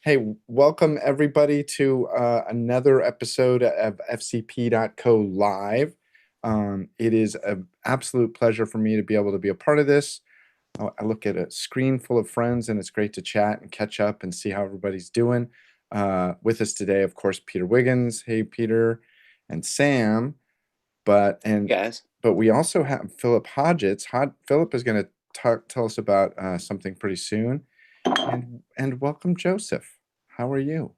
Hey, welcome everybody to another episode of FCP.co Live. It is an absolute pleasure for me to be able to be a part of this. I look at a screen full of friends, and it's great to chat and catch up and see how everybody's doing. With us today, of course, Peter Wiggins. Hey, Peter, and Sam. But we also have Philip Hodgetts. Philip is going to tell us about something pretty soon. And welcome, Joseph. How are you?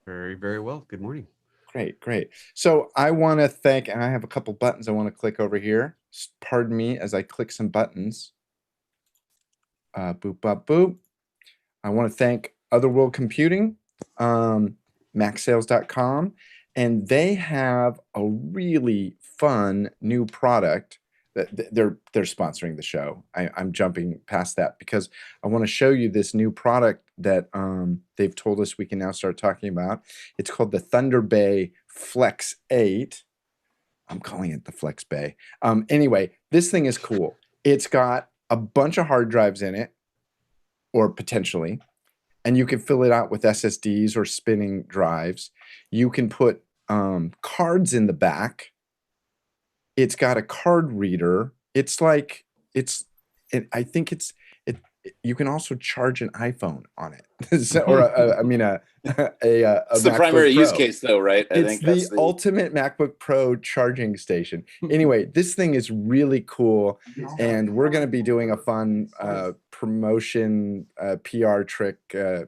Very, very well. Good morning. Great, great. So I want to thank, and I have a couple buttons I want to click over here. Pardon me as I click some buttons. Boop, bop, boop. I want to thank Otherworld Computing, maxsales.com, and they have a really fun new product. They're sponsoring the show. I'm jumping past that because I want to show you this new product that they've told us we can now start talking about. It's called the Thunderbay Flex 8. I'm calling it the Flex Bay. Anyway, this thing is cool. It's got a bunch of hard drives in it, or potentially, and you can fill it out with SSDs or spinning drives. You can put cards in the back. It's got a card reader. It's like I think you can also charge an iPhone on it. So, or I mean a it's the primary use case though, right? I think that's the ultimate MacBook Pro charging station. Anyway, this thing is really cool, and we're going to be doing a fun promotion PR trick.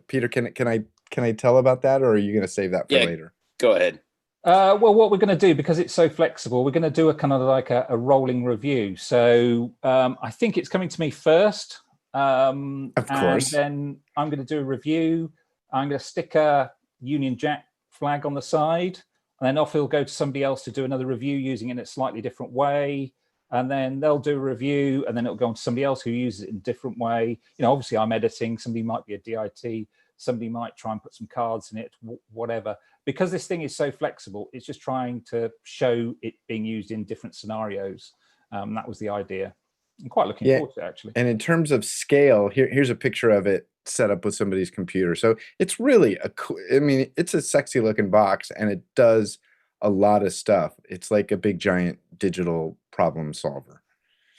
Peter, can I tell about that, or are you going to save that for later? Go ahead. Well, what we're going to do, because it's so flexible, we're going to do a kind of like a rolling review. So I think it's coming to me first. Of course. And then I'm going to do a review. I'm going to stick a Union Jack flag on the side, and then off it'll go to somebody else to do another review using it in a slightly different way. And then they'll do a review, and then it'll go on to somebody else who uses it in a different way. You know, obviously I'm editing. Somebody might be a DIT. Somebody might try and put some cards in it, whatever. Because this thing is so flexible, it's just trying to show it being used in different scenarios. That was the idea. I'm quite looking forward to it, actually. And in terms of scale, here's a picture of it set up with somebody's computer. So it's really it's a sexy looking box, and it does a lot of stuff. It's like a big giant digital problem solver.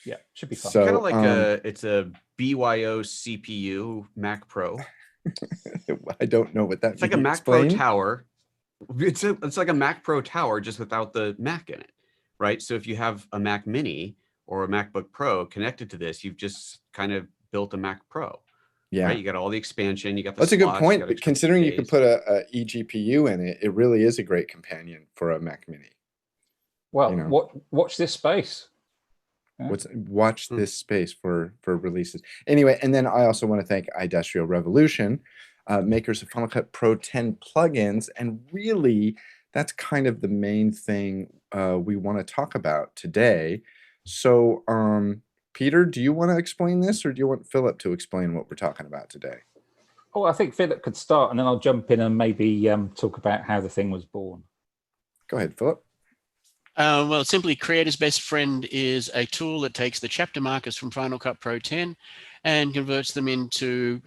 Yeah, should be fun. So, kind of like it's a BYO CPU Mac Pro. I don't know what that means. It's like a Mac Pro tower. It's like a Mac Pro tower, just without the Mac in it, right? So if you have a Mac Mini or a MacBook Pro connected to this, you've just kind of built a Mac Pro. Yeah, right? You got all the expansion. You got the That's slots, a good point. But considering you can put a eGPU in it, it really is a great companion for a Mac Mini. Well, watch this space. Watch this space for releases. Anyway, and then I also want to thank Idustrial Revolution, makers of Final Cut Pro 10 plugins, and really that's kind of the main thing we want to talk about today. So, Peter, do you want to explain this, or do you want Philip to explain what we're talking about today? Oh, I think Philip could start, and then I'll jump in and maybe talk about how the thing was born. Go ahead, Philip. Well, simply Creator's Best Friend is a tool that takes the chapter markers from Final Cut Pro 10 and converts them into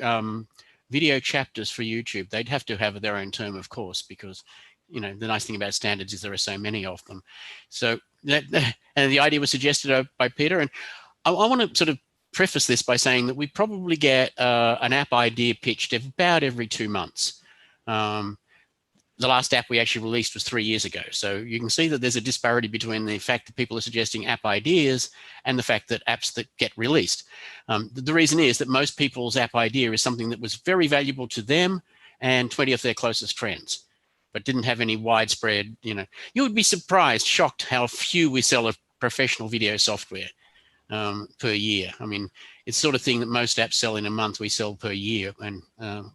video chapters for YouTube. They'd have to have their own term, of course, because the nice thing about standards is there are so many of them. So and the idea was suggested by Peter, and I want to sort of preface this by saying that we probably get an app idea pitched about every 2 months. The last app we actually released was 3 years ago. So you can see that there's a disparity between the fact that people are suggesting app ideas and the fact that apps that get released. The reason is that most people's app idea is something that was very valuable to them and 20 of their closest friends, but didn't have any widespread, you would be surprised, shocked how few we sell of professional video software per year. I mean, it's the sort of thing that most apps sell in a month, we sell per year, and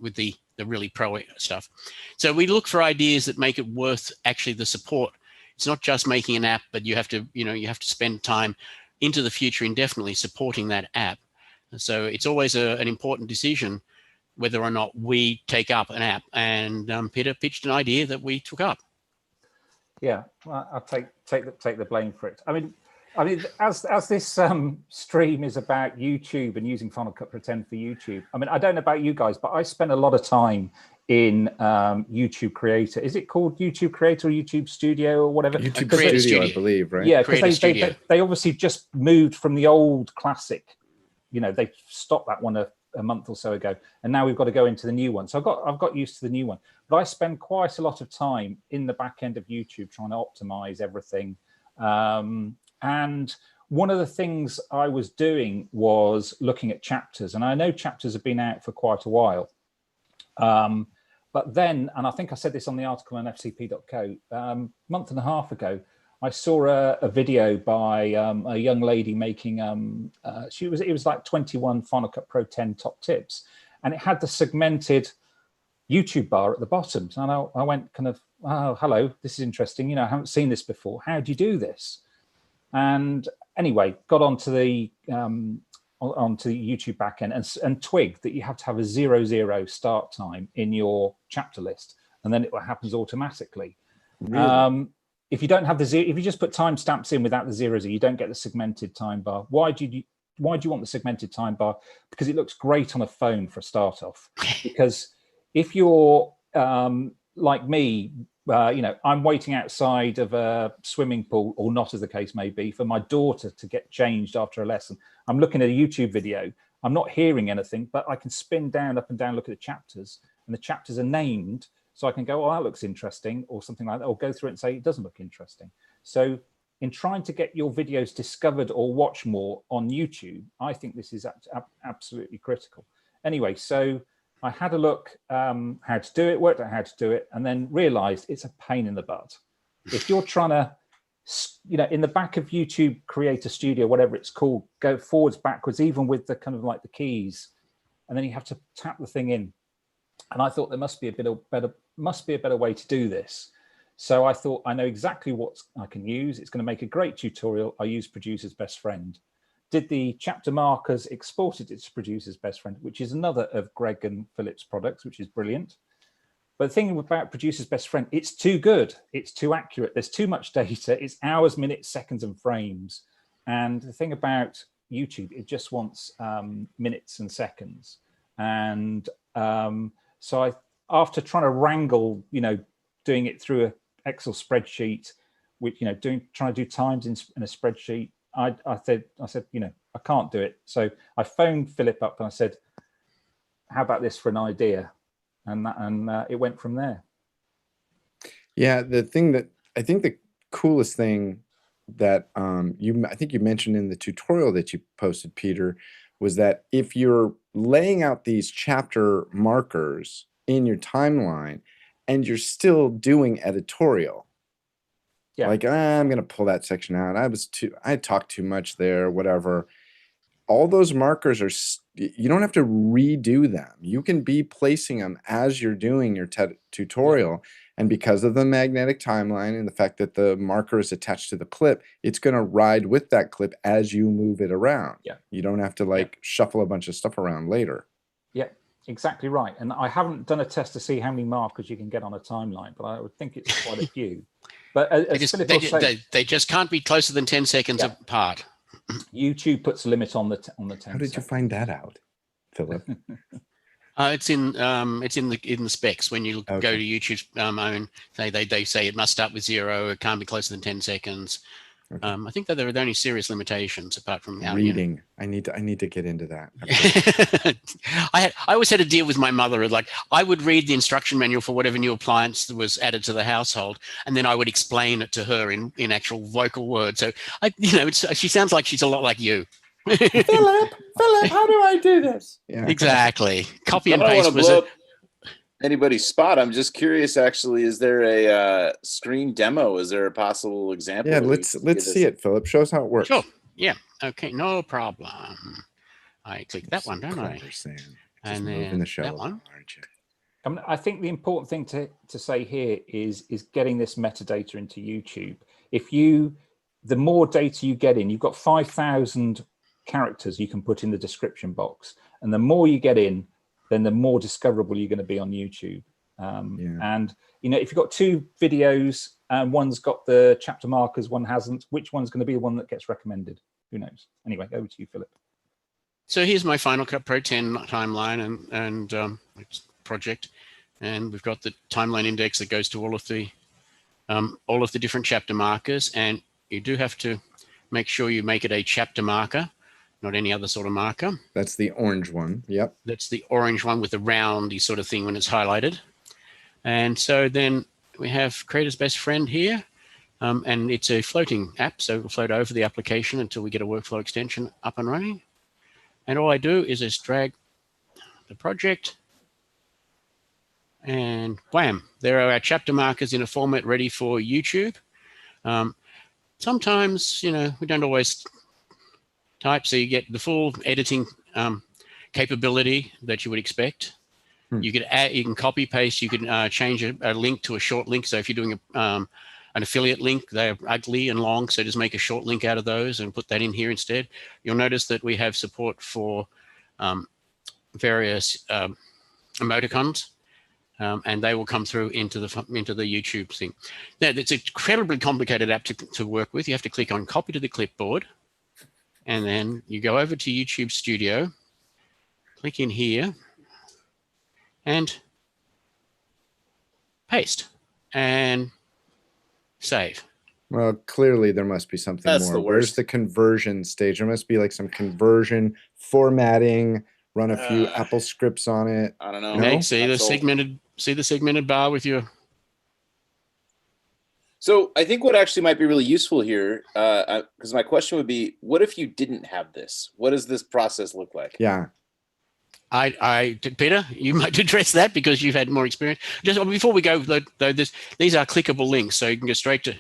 with the really pro stuff. So we look for ideas that make it worth actually the support. It's not just making an app, but you have to spend time into the future indefinitely supporting that app. So it's always an important decision whether or not we take up an app. And Peter pitched an idea that we took up. Yeah, well, I'll take the blame for it. I mean, I mean, as this stream is about YouTube and using Final Cut Pro 10 for YouTube, I mean, I don't know about you guys, but I spend a lot of time in YouTube Creator. Is it called YouTube Creator or YouTube Studio or whatever? YouTube Creator Studio, Studio, I believe, right? Yeah, because they obviously just moved from the old classic. You know, they stopped that one a month or so ago, and now we've got to go into the new one. So I've got used to the new one, but I spend quite a lot of time in the back end of YouTube trying to optimize everything. And one of the things I was doing was looking at chapters, and I know chapters have been out for quite a while. But then, and I think I said this on the article on fcp.co, month and a half ago, I saw a video by a young lady making, it was like 21 Final Cut Pro 10 top tips, and it had the segmented YouTube bar at the bottom. And I went kind of, oh, hello, this is interesting. You know, I haven't seen this before. How do you do this? And anyway, got onto the YouTube backend and twigged that you have to have a 0 start time in your chapter list, and then it happens automatically. Really? If you don't have if you just put timestamps in without the 0, you don't get the segmented time bar. Why do you want the segmented time bar? Because it looks great on a phone for a start off. Because if you're like me, you know, I'm waiting outside of a swimming pool, or not, as the case may be, for my daughter to get changed after a lesson. I'm looking at a YouTube video. I'm not hearing anything, but I can spin down, up and down, look at the chapters, and the chapters are named. So I can go, oh, that looks interesting, or something like that, or go through it and say, it doesn't look interesting. So in trying to get your videos discovered or watch more on YouTube, I think this is absolutely critical. Anyway, so I had a look how to do it, worked out how to do it, and then realized it's a pain in the butt. If you're trying to, you know, in the back of YouTube Creator Studio, whatever it's called, go forwards, backwards, even with the kind of like the keys, and then you have to tap the thing in. And I thought there must be a better way to do this. So I thought, I know exactly what I can use. It's going to make a great tutorial. I used Producer's Best Friend. Did the chapter markers, exported it to Producer's Best Friend, which is another of Greg and Philip's products, which is brilliant. But the thing about Producer's Best Friend, it's too good. It's too accurate. There's too much data. It's hours, minutes, seconds, and frames. And the thing about YouTube, it just wants minutes and seconds. And so after trying to wrangle, you know, doing it through an Excel spreadsheet, which, you know, trying to do times in a spreadsheet, I said, you know, I can't do it. So I phoned Philip up and I said, how about this for an idea? And it went from there. Yeah, the thing that I think the coolest thing that I think you mentioned in the tutorial that you posted, Peter, was that if you're laying out these chapter markers in your timeline and you're still doing editorial, like, I'm going to pull that section out. I talked too much there, whatever. All those markers are, you don't have to redo them. You can be placing them as you're doing your tutorial. And because of the magnetic timeline and the fact that the marker is attached to the clip, it's going to ride with that clip as you move it around. Yeah. You don't have to like shuffle a bunch of stuff around later. Yeah, exactly right. And I haven't done a test to see how many markers you can get on a timeline, but I would think it's quite a few. But they just can't be closer than 10 seconds apart. YouTube puts a limit on the 10 seconds. How did you find that out, Philip? It's in the specs when you go to YouTube's own. They say it must start with 0. It can't be closer than 10 seconds. Okay. I think that there are only serious limitations apart from reading. I need to get into that. I always had a deal with my mother. Like, I would read the instruction manual for whatever new appliance that was added to the household, and then I would explain it to her in actual vocal words. So she sounds like she's a lot like you. Philip, how do I do this? Yeah. Exactly. Copy and paste was it. Anybody's spot. I'm just curious, actually, is there a screen demo? Is there a possible example? Yeah, let's see it, Philip. Show us how it works. Sure. Yeah. Okay, no problem. I click that one, don't I? And then the show that one. I think the important thing to say here is getting this metadata into YouTube. The more data you get in, you've got 5,000 characters you can put in the description box. And the more you get in, then the more discoverable you're going to be on YouTube. And you know, if you've got two videos and one's got the chapter markers, one hasn't, which one's going to be the one that gets recommended? Who knows? Anyway, over to you, Philip. So here's my Final Cut Pro 10 timeline and project, and we've got the timeline index that goes to all of the different chapter markers, and you do have to make sure you make it a chapter marker, not any other sort of marker. That's the orange one. Yep. That's the orange one with the roundy sort of thing when it's highlighted. And so then we have Creator's Best Friend here, and it's a floating app, so it'll float over the application until we get a workflow extension up and running. And all I do is just drag the project, and wham, there are our chapter markers in a format ready for YouTube. Sometimes, you know, we don't always type, so you get the full editing capability that you would expect. You could add, you can copy paste, you can change a link to a short link. So if you're doing an affiliate link, they're ugly and long, so just make a short link out of those and put that in here instead. You'll notice that we have support for various emoticons, and they will come through into the YouTube thing. Now, it's an incredibly complicated app to work with. You have to click on copy to the clipboard, and then you go over to YouTube Studio, click in here, and paste and save. Well, clearly there must be something That's more. the Where's worst. the conversion stage? There must be like some conversion formatting, run a few Apple scripts on it. I don't know. No? Meg, see That's the segmented bar with your. So I think what actually might be really useful here, because my question would be, what if you didn't have this? What does this process look like? Yeah. Peter, you might address that because you've had more experience. Just before we go, though, these are clickable links, so you can go straight to.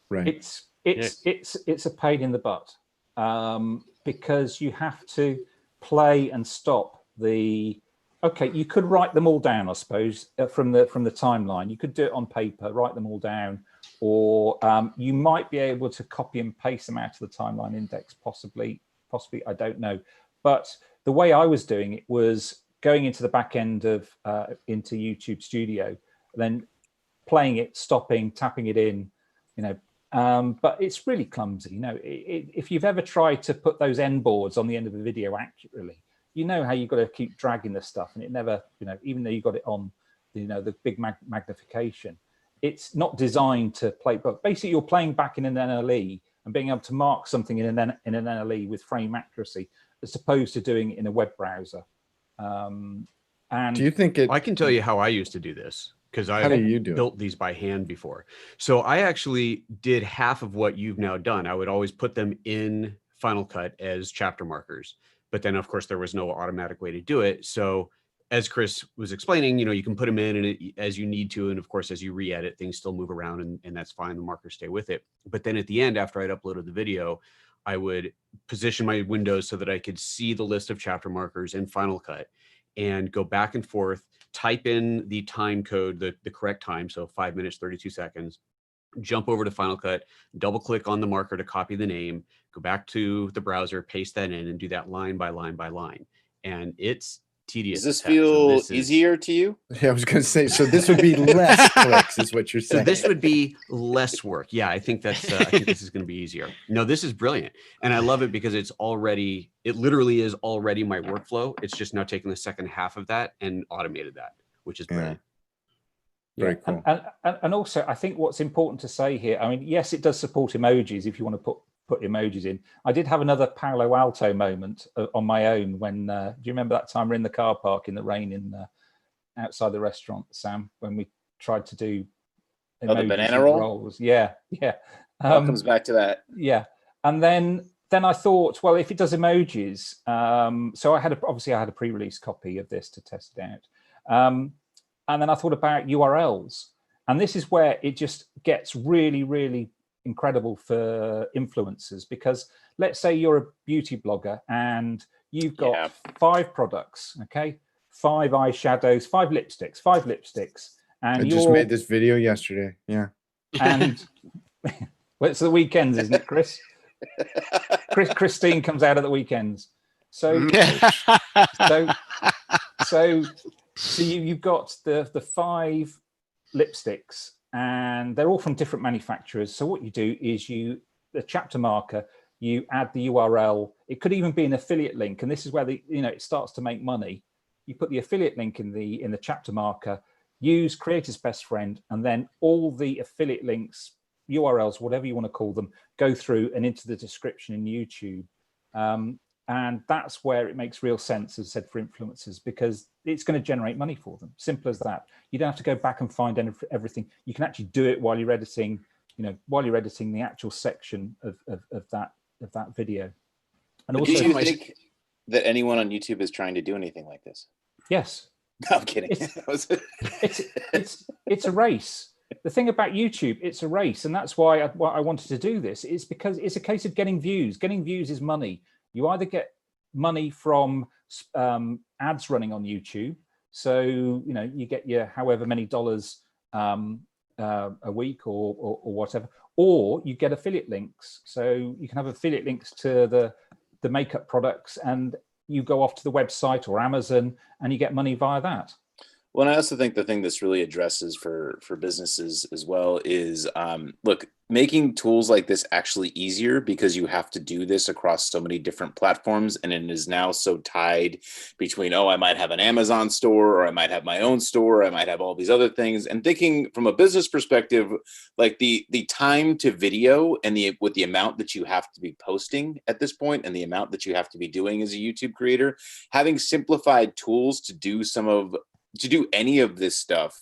Right. It's a pain in the butt because you have to play and stop the. Okay, you could write them all down, I suppose, from the timeline. You could do it on paper, write them all down, or you might be able to copy and paste them out of the timeline index, possibly, I don't know. But the way I was doing it was going into the back end of into YouTube Studio, then playing it, stopping, tapping it in, you know. But it's really clumsy. You know, if you've ever tried to put those end boards on the end of a video accurately, you know how you've got to keep dragging the stuff, and it never, you know, even though you got it on, you know, the big magnification, it's not designed to play. But basically, you're playing back in an NLE and being able to mark something in an NLE with frame accuracy, as opposed to doing it in a web browser. And do you think it? I can tell you how I used to do this, because I built these by hand before. So I actually did half of what you've now done. I would always put them in Final Cut as chapter markers. But then, of course, there was no automatic way to do it. So as Chris was explaining, you know, you can put them in and as you need to. And of course, as you re-edit, things still move around and that's fine. The markers stay with it. But then at the end, after I'd uploaded the video, I would position my windows so that I could see the list of chapter markers in Final Cut and go back and forth, type in the time code, the correct time. So 5 minutes, 32 seconds. Jump over to Final Cut, double click on the marker to copy the name, go back to the browser, paste that in, and do that line by line by line. And it's tedious. Does this feel so easier to you? Yeah, I was going to say, so this would be less clicks, is what you're So saying. this would be less work. Yeah, I think that's. I think this is going to be easier. No, this is brilliant, and I love it because it literally is already my workflow. It's just now taking the second half of that and automated that, which is brilliant. Very cool. And also, I think what's important to say here, I mean, yes, it does support emojis if you want to put emojis in. I did have another Palo Alto moment on my own when, do you remember that time we're in the car park in the rain outside the restaurant, Sam, when we tried to do the banana roll? rolls? Yeah. Comes back to that. Yeah. And then I thought, well, if it does emojis, so I had a pre-release copy of this to test it out. And then I thought about URLs. And this is where it just gets really, really incredible for influencers, because let's say you're a beauty blogger and you've got 5 products, okay? 5 eyeshadows, 5 lipsticks. And I just made this video yesterday. Yeah. And well, it's the weekends, isn't it, Chris? Christine comes out at the weekends. So So you've got the 5 lipsticks, and they're all from different manufacturers. So what you do is the chapter marker, you add the URL. It could even be an affiliate link, and this is where it starts to make money. You put the affiliate link in the chapter marker, use Creator's Best Friend, and then all the affiliate links, URLs, whatever you want to call them, go through and into the description in YouTube. And that's where it makes real sense, as I said, for influencers, because it's going to generate money for them. Simple as that. You don't have to go back and find everything. You can actually do it while you're editing, while you're editing the actual section of that video. And also, do you think that anyone on YouTube is trying to do anything like this? Yes. No, I'm kidding. It's a race. The thing about YouTube, it's a race, and that's why I wanted to do this. It's because it's a case of getting views. Getting views is money. You either get money from ads running on YouTube, so you get your however many dollars a week or whatever, or you get affiliate links. So you can have affiliate links to the makeup products, and you go off to the website or Amazon, and you get money via that. Well, and I also think the thing this really addresses for businesses as well is, look, making tools like this actually easier, because you have to do this across so many different platforms, and it is now so tied between, oh, I might have an Amazon store, or I might have my own store, or I might have all these other things. And thinking from a business perspective, like the time to video and with the amount that you have to be posting at this point and the amount that you have to be doing as a YouTube creator, having simplified tools to do any of this stuff.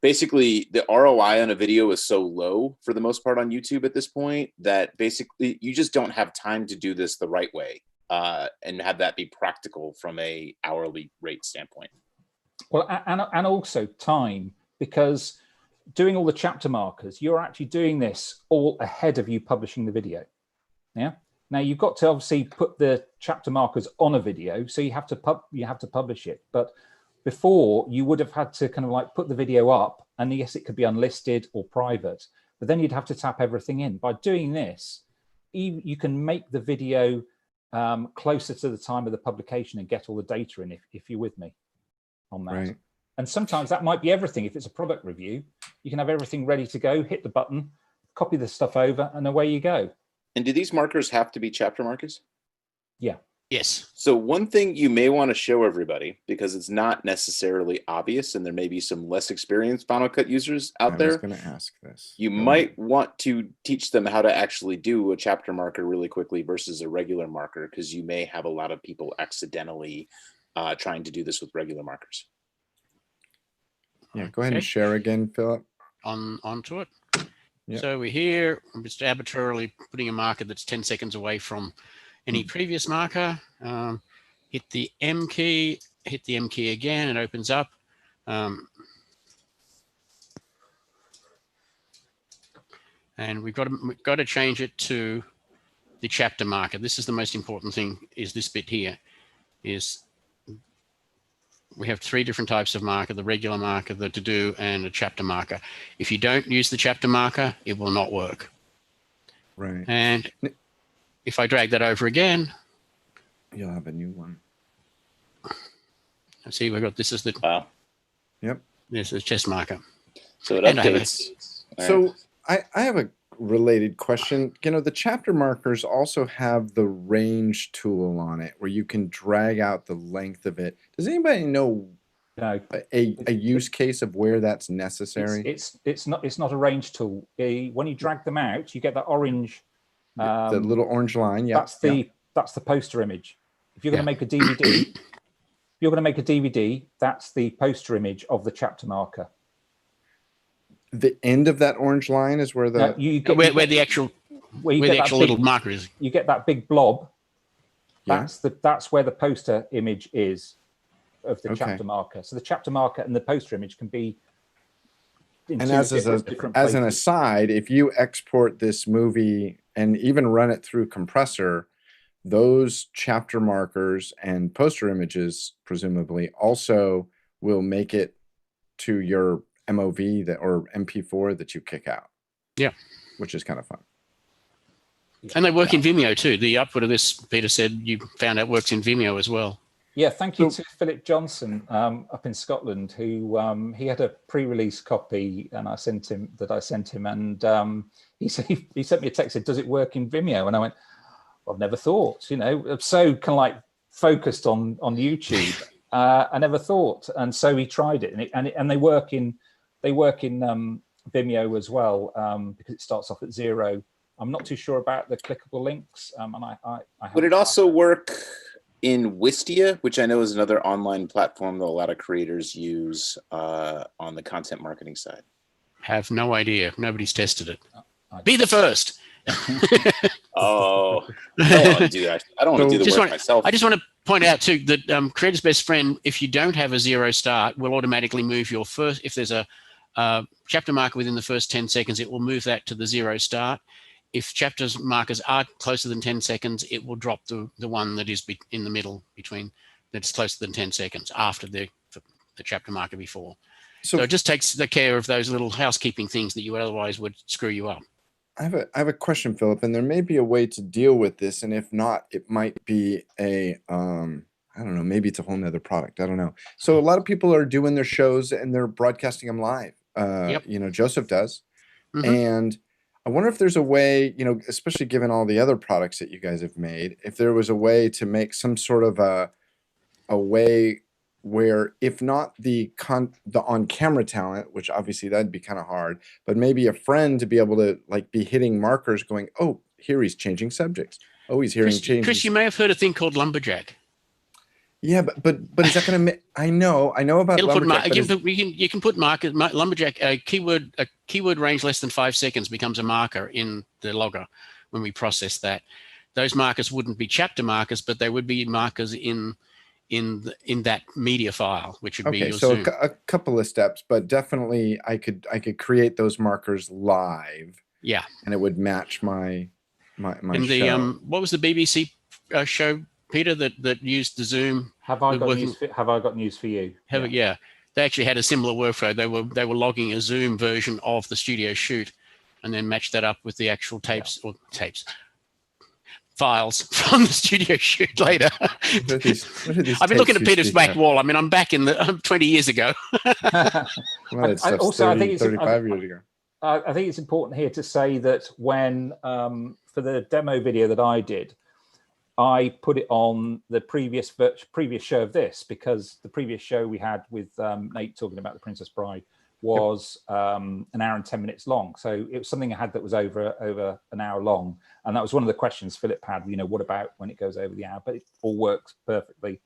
Basically, the ROI on a video is so low for the most part on YouTube at this point that basically you just don't have time to do this the right way and have that be practical from a hourly rate standpoint. Well, and also time, because doing all the chapter markers, you're actually doing this all ahead of you publishing the video. Yeah. Now you've got to obviously put the chapter markers on a video, so you have to publish it, but before, you would have had to kind of like put the video up, and yes, it could be unlisted or private, but then you'd have to tap everything in. By doing this, you can make the video closer to the time of the publication and get all the data in, if you're with me on that. Right. And sometimes that might be everything. If it's a product review, you can have everything ready to go, hit the button, copy the stuff over, and away you go. And do these markers have to be chapter markers? Yeah. Yes. So one thing you may want to show everybody, because it's not necessarily obvious, and there may be some less experienced Final Cut users out there. I was going to ask this. You might want to teach them how to actually do a chapter marker really quickly versus a regular marker, because you may have a lot of people accidentally trying to do this with regular markers. Yeah, go ahead and share again, Philip. Onto it. Yep. So we're here. I'm just arbitrarily putting a marker that's 10 seconds away from any previous marker. Hit the M key, again, it opens up. And we've got to change it to the chapter marker. This is the most important thing, is this bit here. Is we have 3 different types of marker: the regular marker, the to-do, and a chapter marker. If you don't use the chapter marker, it will not work. Right. And if I drag that over again, you'll have a new one. See, we've got, this is the, wow. Yep. This is chest marker. So it updates. So I have a related question. The chapter markers also have the range tool on it, where you can drag out the length of it. Does anybody know a use case of where that's necessary? It's not a range tool. When you drag them out, you get that orange. The little orange line, yeah. That's the poster image. If you're going to make a DVD, that's the poster image of the chapter marker. The end of that orange line is where the where the actual little marker is. You get that big blob. That's where the poster image is of the chapter marker. So the chapter marker and the poster image can be. And as an aside, if you export this movie and even run it through compressor, those chapter markers and poster images presumably also will make it to your MOV or MP4 that you kick out. Yeah. Which is kind of fun. And they work in Vimeo too. The output of this, Peter said, you found out works in Vimeo as well. Yeah, thank you So- to Philip Johnson up in Scotland, who he had a pre-release copy, and I sent him, and he sent me a text, said, "Does it work in Vimeo?" And I went, "I've never thought." You know, I'm so kind of like focused on YouTube, I never thought. And so he tried it, and they work in Vimeo as well, because it starts off at 0. I'm not too sure about the clickable links, and I Would it also work in Wistia, which I know is another online platform that a lot of creators use on the content marketing side? Have no idea. Nobody's tested it. Be the first. Oh, I don't want to do that. I don't want to do the work myself. I just want to point out too that Creator's Best Friend, if you don't have a 0 start, will automatically move your first. If there's a chapter marker within the first 10 seconds, it will move that to the 0 start. If chapters markers are closer than 10 seconds, it will drop the one that is in the middle between, that's closer than 10 seconds after the chapter marker before. So it just takes the care of those little housekeeping things that you otherwise would screw you up. I have a question, Philip, and there may be a way to deal with this, and if not, it might be a I don't know, maybe it's a whole nother product. I don't know. So a lot of people are doing their shows and they're broadcasting them live. Yep. You know, Joseph does. Mhm. And I wonder if there's a way, you know, especially given all the other products that you guys have made, if there was a way to make some sort of a way where, if not the on-camera talent, which obviously that'd be kind of hard, but maybe a friend to be able to like be hitting markers going, oh, here he's changing subjects. Oh, he's hearing changes. Chris, you may have heard a thing called Lumberjack. Yeah, but is that going to make? I know about It'll Lumberjack. you can put markers. Lumberjack, a keyword range less than 5 seconds becomes a marker in the logger when we process that. Those markers wouldn't be chapter markers, but they would be markers in that media file, which would be your Zoom. A couple of steps, but definitely I could create those markers live. Yeah, and it would match my and show. the what was the BBC show, Peter, that used the Zoom? Have I got news for you? Yeah, they actually had a similar workflow. They were logging a Zoom version of the studio shoot, and then matched that up with the actual files from the studio shoot later. What are these I've been looking at Peter's back of? wall. I mean, I'm back in 20 years ago. Well, that stuff's 35 years ago. I think it's important here to say that when for the demo video that I did, I put it on the previous show of this, because the previous show we had with Nate talking about the Princess Bride was an hour and 10 minutes long. So it was something I had that was over an hour long. And that was one of the questions Philip had, you know, what about when it goes over the hour? But it all works perfectly.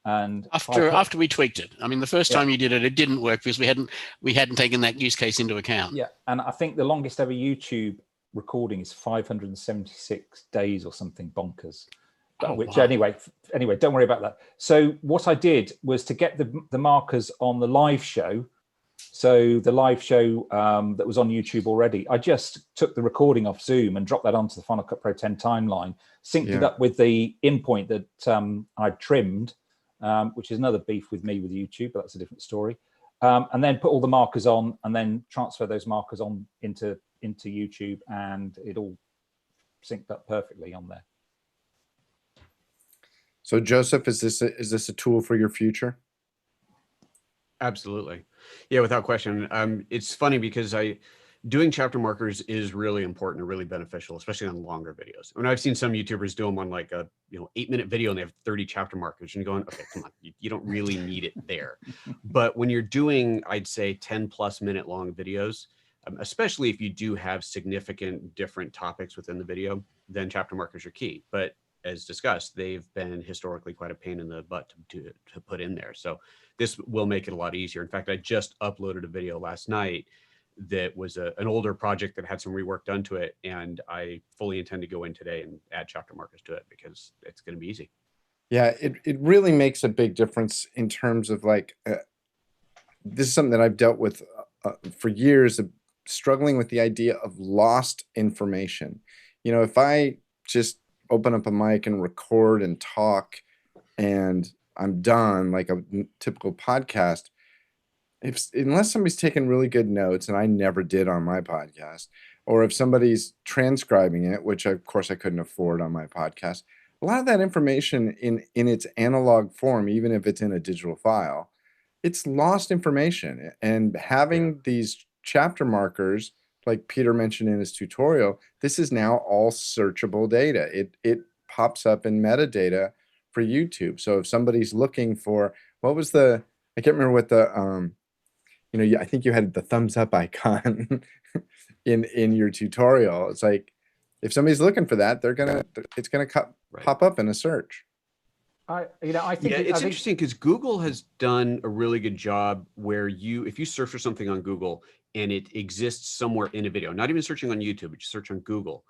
And after we tweaked it, I mean, the first time you did it, it didn't work because we hadn't taken that use case into account. Yeah, and I think the longest ever YouTube recording is 576 days or something bonkers. Which anyway, don't worry about that. So what I did was to get the markers on the live show. So the live show that was on YouTube already, I just took the recording off Zoom and dropped that onto the Final Cut Pro 10 timeline, synced it up with the in point that I'd trimmed, which is another beef with me with YouTube, but that's a different story. And then put all the markers on, and then transfer those markers on into YouTube, and it all synced up perfectly on there. So Joseph, is this a tool for your future? Absolutely. Yeah, without question. It's funny because doing chapter markers is really important and really beneficial, especially on longer videos. I mean, I've seen some YouTubers do them on like a 8-minute video and they have 30 chapter markers, and you're going, okay, come on, you don't really need it there. But when you're doing, I'd say 10+ minute long videos, especially if you do have significant different topics within the video, then chapter markers are key. But as discussed, they've been historically quite a pain in the butt to put in there. So this will make it a lot easier. In fact, I just uploaded a video last night that was an older project that had some rework done to it, and I fully intend to go in today and add chapter markers to it because it's going to be easy. Yeah, it really makes a big difference in terms of like, this is something that I've dealt with for years, of struggling with the idea of lost information. You know, if I just open up a mic and record and talk and I'm done, like a typical podcast, unless somebody's taking really good notes, and I never did on my podcast, or if somebody's transcribing it, which of course I couldn't afford on my podcast, a lot of that information in its analog form, even if it's in a digital file, it's lost information. And having these chapter markers, like Peter mentioned in his tutorial, this is now all searchable data. It pops up in metadata for YouTube. So if somebody's looking for, what was the, I can't remember what the, you know, I think you had the thumbs up icon in your tutorial. It's like, if somebody's looking for that, it's gonna pop up in a search. I think it's interesting because Google has done a really good job where if you search for something on Google and it exists somewhere in a video, not even searching on YouTube, but you search on Google,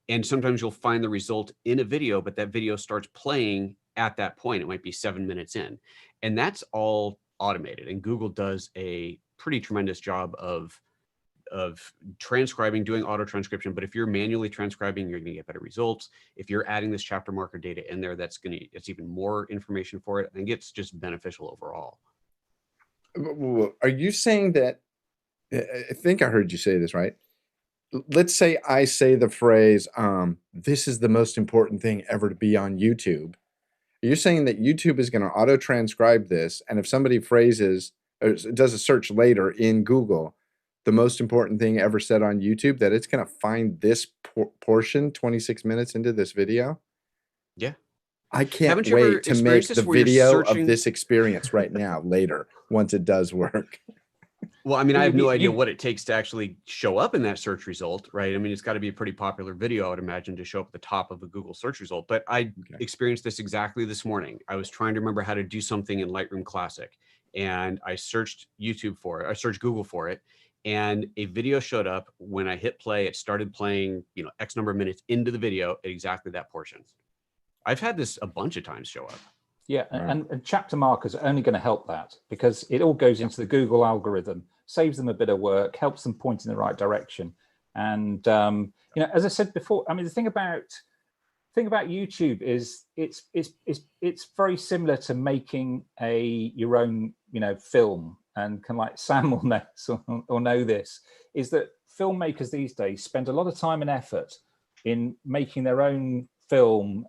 and sometimes you'll find the result in a video, but that video starts playing at that point. It might be 7 minutes in, and that's all automated. And Google does a pretty tremendous job of transcribing, doing auto transcription. But if you're manually transcribing, you're going to get better results. If you're adding this chapter marker data in there, it's even more information for it. I think it's just beneficial overall. Are you saying that, I think I heard you say this, right? Let's say I say the phrase, this is the most important thing ever to be on YouTube. Are you saying that YouTube is going to auto transcribe this, and if somebody phrases or does a search later in Google, the most important thing ever said on YouTube, that it's going to find this portion 26 minutes into this video? Yeah. I can't wait to make the video of this experience right now, later, once it does work. Well, I mean, I have no idea what it takes to actually show up in that search result, right? I mean, it's got to be a pretty popular video, I would imagine, to show up at the top of the Google search result. But I experienced this exactly this morning. I was trying to remember how to do something in Lightroom Classic, and I searched YouTube for it. I searched Google for it, and a video showed up. When I hit play, it started playing, you know, X number of minutes into the video at exactly that portion. I've had this a bunch of times show up. Yeah, and chapter markers are only going to help that, because it all goes into the Google algorithm, saves them a bit of work, helps them point in the right direction. And you know, as I said before, I mean, the thing about YouTube is it's very similar to making your own, you know, film. And can, like Sam will know or know this, is that filmmakers these days spend a lot of time and effort in making their own film.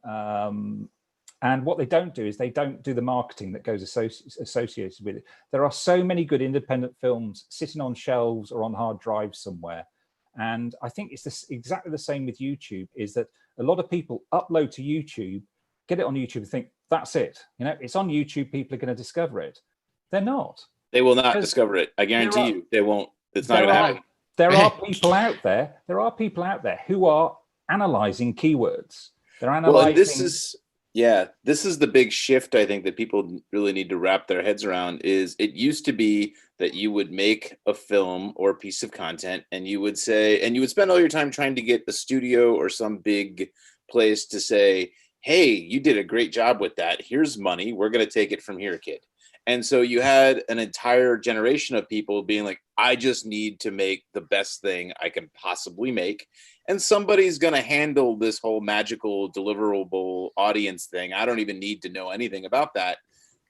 And what they don't do is they don't do the marketing that goes associated with it. There are so many good independent films sitting on shelves or on hard drives somewhere. And I think it's exactly the same with YouTube, is that a lot of people upload to YouTube, get it on YouTube and think, that's it. You know, it's on YouTube, people are going to discover it. They're not. They will not discover it. I guarantee you they won't. It's not going to happen. There are people out there. There are people out there who are analyzing keywords. They're analyzing. Well, and this is the big shift, I think, that people really need to wrap their heads around. Is it used to be that you would make a film or a piece of content, and you would say, and you would spend all your time trying to get the studio or some big place to say, hey, you did a great job with that. Here's money. We're going to take it from here, kid. And so you had an entire generation of people being like, I just need to make the best thing I can possibly make. And somebody's going to handle this whole magical deliverable audience thing. I don't even need to know anything about that.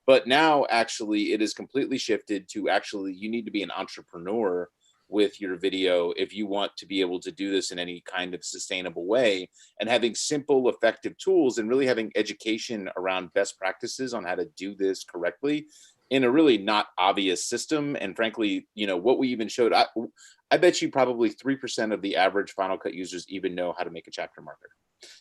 But now actually it is completely shifted to actually you need to be an entrepreneur with your video if you want to be able to do this in any kind of sustainable way, and having simple, effective tools and really having education around best practices on how to do this correctly in a really not obvious system. And frankly, you know, what we even showed, I bet you probably 3% of the average Final Cut users even know how to make a chapter marker.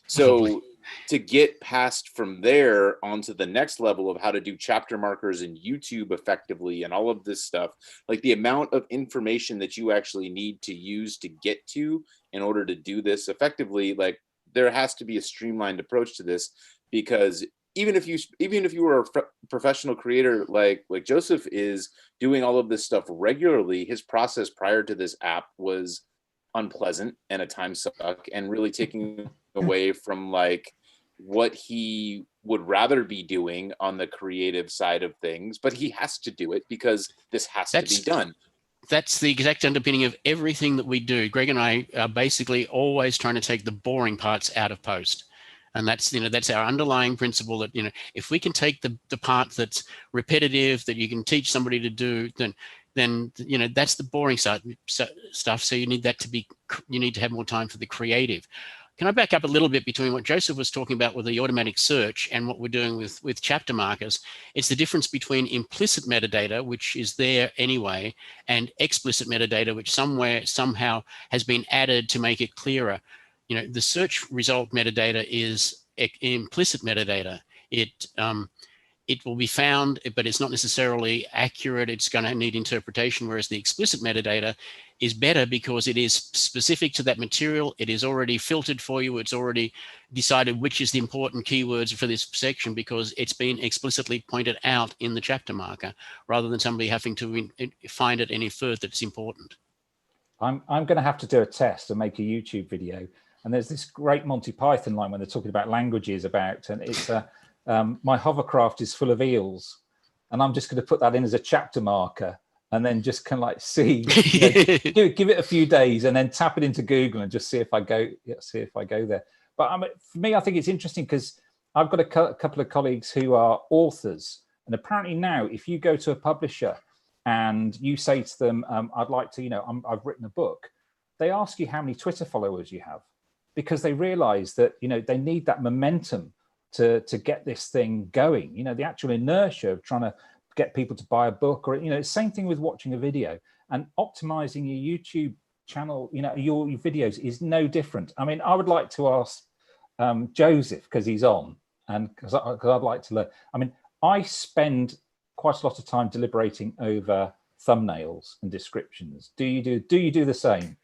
So to get past from there onto the next level of how to do chapter markers in YouTube effectively and all of this stuff, like the amount of information that you actually need to use to get to in order to do this effectively, like there has to be a streamlined approach to this, because even if you were a professional creator like Joseph is doing all of this stuff regularly, his process prior to this app was unpleasant and a time suck, and really taking away from like what he would rather be doing on the creative side of things, but he has to do it because this has to be done. That's the exact underpinning of everything that we do. Greg and I are basically always trying to take the boring parts out of post. And that's, you know, that's our underlying principle that, you know, if we can take the part that's repetitive, that you can teach somebody to do, then, you know, that's the boring stuff. So you need that to be, you need to have more time for the creative. can I back up a little bit between what Joseph was talking about with the automatic search and what we're doing with chapter markers? It's the difference between implicit metadata, which is there anyway, and explicit metadata, which somehow has been added to make it clearer. You know, the search result metadata is implicit metadata. It will be found, but it's not necessarily accurate. It's going to need interpretation, whereas the explicit metadata is better because it is specific to that material. It is already filtered for you. It's already decided which is the important keywords for this section because it's been explicitly pointed out in the chapter marker, rather than somebody having to find it any further. It's important. I'm going to have to do a test and make a YouTube video. And there's this great Monty Python line when they're talking about languages and it's my hovercraft is full of eels, and I'm just going to put that in as a chapter marker, and then just kind of like see, give it a few days, and then tap it into Google and just see if I go there. But for me, I think it's interesting because I've got a couple of colleagues who are authors, and apparently now, if you go to a publisher and you say to them, "I'd like to, I've written a book," they ask you how many Twitter followers you have, because they realise that they need that momentum to get this thing going. The actual inertia of trying to get people to buy a book, or same thing with watching a video, and optimizing your YouTube channel, your videos is no different. I mean, I would like to ask Joseph, because he's on, and because I'd like to learn. I mean, I spend quite a lot of time deliberating over thumbnails and descriptions. Do you do the same?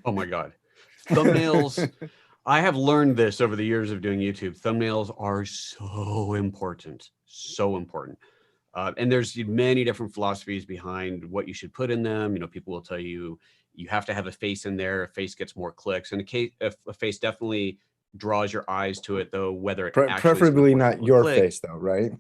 Oh my God, thumbnails. I have learned this over the years of doing YouTube. Thumbnails are so important, so important. And there's many different philosophies behind what you should put in them. People will tell you have to have a face in there. A face gets more clicks, and a face definitely draws your eyes to it, though. Whether it preferably not your face, though, right?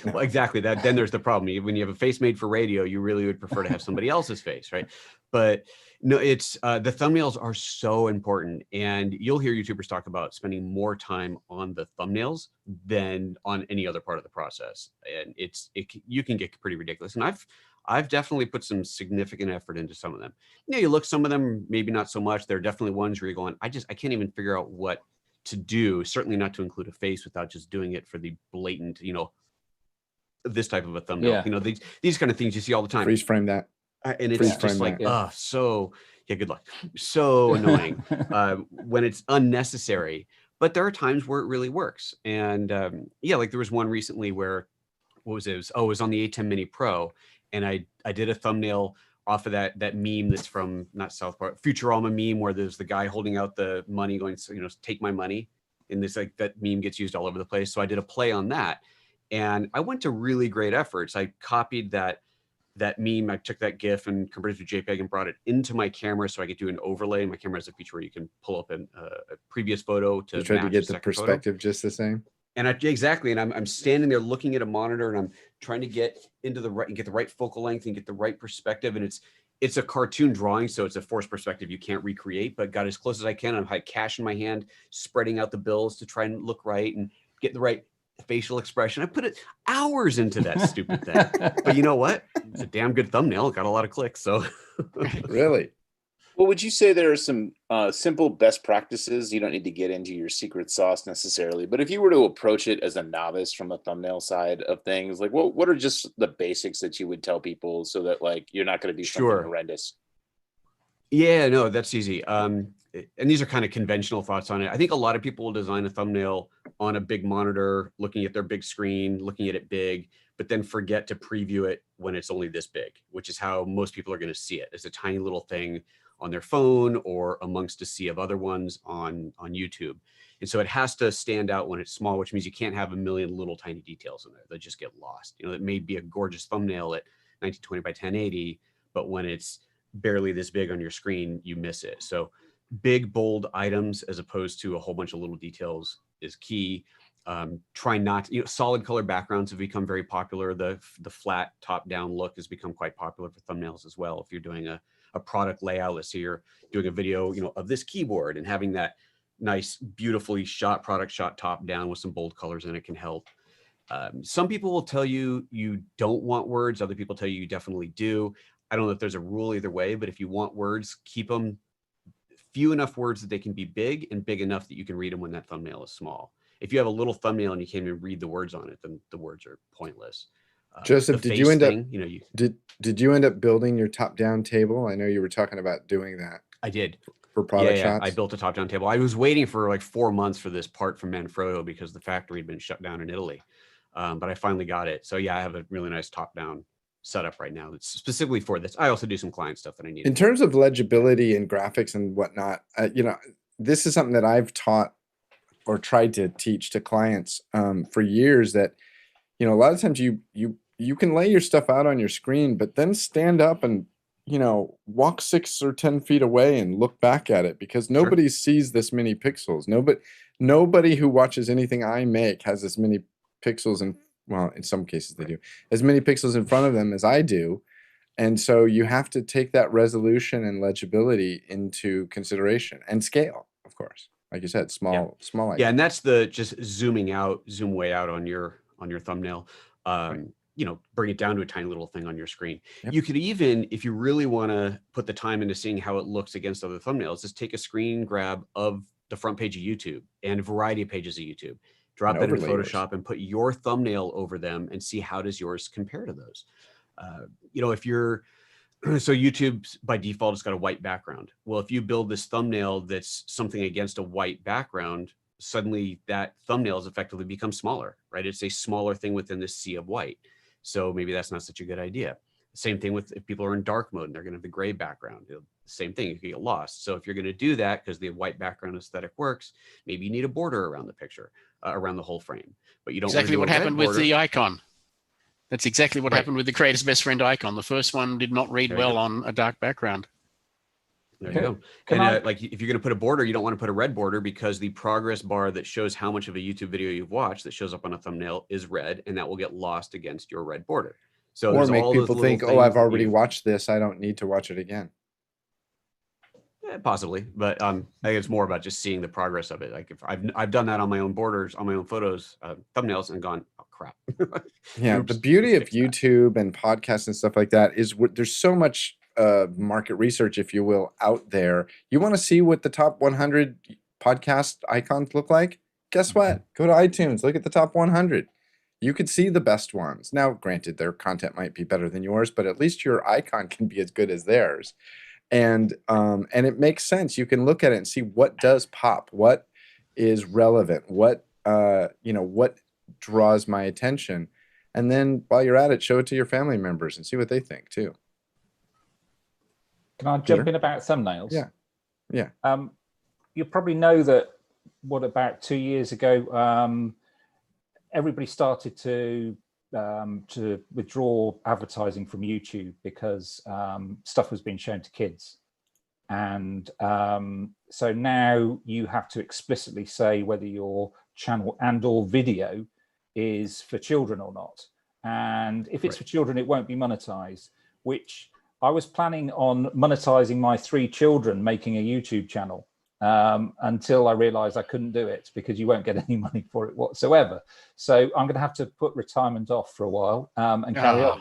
Well, exactly. Then there's the problem. When you have a face made for radio, you really would prefer to have somebody else's face, right? But no, it's the thumbnails are so important, and you'll hear YouTubers talk about spending more time on the thumbnails than on any other part of the process, and you can get pretty ridiculous. And I've definitely put some significant effort into some of them. You look, some of them maybe not so much. There are definitely ones where you're going, I can't even figure out what to do. Certainly not to include a face without just doing it for the blatant, this type of a thumbnail. Yeah. These kind of things you see all the time. Freeze frame that. And it's just like, good luck. So annoying when it's unnecessary. But there are times where it really works. And like there was one recently where, what was it? It was on the A10 Mini Pro. And I did a thumbnail off of that meme that's from, not South Park, Futurama meme, where there's the guy holding out the money going, take my money. And this, like, that meme gets used all over the place. So I did a play on that. And I went to really great efforts. I copied that meme, I took that GIF and converted it to JPEG and brought it into my camera so I could do an overlay. My camera has a feature where you can pull up a previous photo to try to get the perspective just the same. And exactly. And I'm standing there looking at a monitor, and I'm trying to get into get the right focal length and get the right perspective. And it's a cartoon drawing, so it's a forced perspective you can't recreate, but got as close as I can. I had cash in my hand, spreading out the bills to try and look right and get the right facial expression. I put hours into that stupid thing. But you know what? It's a damn good thumbnail. It got a lot of clicks. So really? Well, would you say there are some simple best practices? You don't need to get into your secret sauce necessarily, but if you were to approach it as a novice from a thumbnail side of things, like what are just the basics that you would tell people so that, like, you're not going to do something horrendous? Yeah, no, that's easy. And these are kind of conventional thoughts on it. I think a lot of people will design a thumbnail on a big monitor, looking at their big screen, looking at it big, but then forget to preview it when it's only this big, which is how most people are going to see it, as a tiny little thing on their phone or amongst a sea of other ones on YouTube. And so it has to stand out when it's small, which means you can't have a million little tiny details in there that just get lost. It may be a gorgeous thumbnail at 1920 by 1080, but when it's barely this big on your screen, you miss it. So big, bold items as opposed to a whole bunch of little details is key. Try not, solid color backgrounds have become very popular. The flat top-down look has become quite popular for thumbnails as well. If you're doing a product layout, let's say you're doing a video, of this keyboard, and having that nice, beautifully shot product shot top down with some bold colors in it can help. Some people will tell you you don't want words. Other people tell you definitely do. I don't know if there's a rule either way, but if you want words, keep them few enough words that they can be big and big enough that you can read them when that thumbnail is small. If you have a little thumbnail and you can't even read the words on it, then the words are pointless. Joseph, did you end up you know, did you end up building your top-down table? I know you were talking about doing that. I did. For product shots? I built a top-down table. I was waiting for like 4 months for this part from Manfrotto because the factory had been shut down in Italy. But I finally got it. So yeah, I have a really nice top-down setup right now that's specifically for this. I also do some client stuff that I need. In terms of legibility and graphics and whatnot, you know, this is something that I've taught or tried to teach to clients for years, that, you know, a lot of times you can lay your stuff out on your screen, but then stand up and, you know, walk 6 or 10 feet away and look back at it, because nobody sees this many pixels. Nobody who watches anything I make has as many pixels, and well, in some cases they do, as many pixels in front of them as I do. And so you have to take that resolution and legibility into consideration, and scale, of course. Like you said, small. Yeah, and that's the just zoom way out on your thumbnail. You know, bring it down to a tiny little thing on your screen. You could even, if you really want to put the time into seeing how it looks against other thumbnails, just take a screen grab of the front page of YouTube and a variety of pages of YouTube, drop that in Photoshop and put your thumbnail over them and see how does yours compare to those. You know, if you're, so YouTube by default has got a white background. Well, if you build this thumbnail that's something against a white background, suddenly that thumbnail has effectively become smaller, right? It's a smaller thing within this sea of white. So maybe that's not such a good idea. Same thing with if people are in dark mode and they're going to have the gray background. Same thing, you could get lost. So if you're going to do that, because the white background aesthetic works, maybe you need a border around the picture, around the whole frame. But you don't exactly what happened with the icon. That's exactly what happened with the Creator's Best Friend icon. The first one did not read well on a dark background. There you go. And like if you're going to put a border, you don't want to put a red border, because the progress bar that shows how much of a YouTube video you've watched that shows up on a thumbnail is red, and that will get lost against your red border. So or make people think, oh, I've already watched this, I don't need to watch it again. Yeah, possibly, but I think it's more about just seeing the progress of it. Like if I've done that on my own borders, on my own photos, thumbnails, and gone, oh crap. Yeah, the beauty of YouTube and podcasts and stuff like that is there's so much market research, if you will, out there. You want to see what the top 100 podcast icons look like? Guess what? Go to iTunes, look at the top 100. You could see the best ones. Now, granted, their content might be better than yours, but at least your icon can be as good as theirs. And it makes sense. You can look at it and see what does pop, what is relevant, what you know, what draws my attention. And then while you're at it, show it to your family members and see what they think too. Can I jump in about thumbnails? Yeah. You probably know that about 2 years ago, everybody started to withdraw advertising from YouTube because stuff was being shown to kids. And so now you have to explicitly say whether your channel and/or video is for children or not. And if it's for children, it won't be monetized, which I was planning on monetizing my 3 children making a YouTube channel until I realized I couldn't do it because you won't get any money for it whatsoever. So I'm going to have to put retirement off for a while and carry on.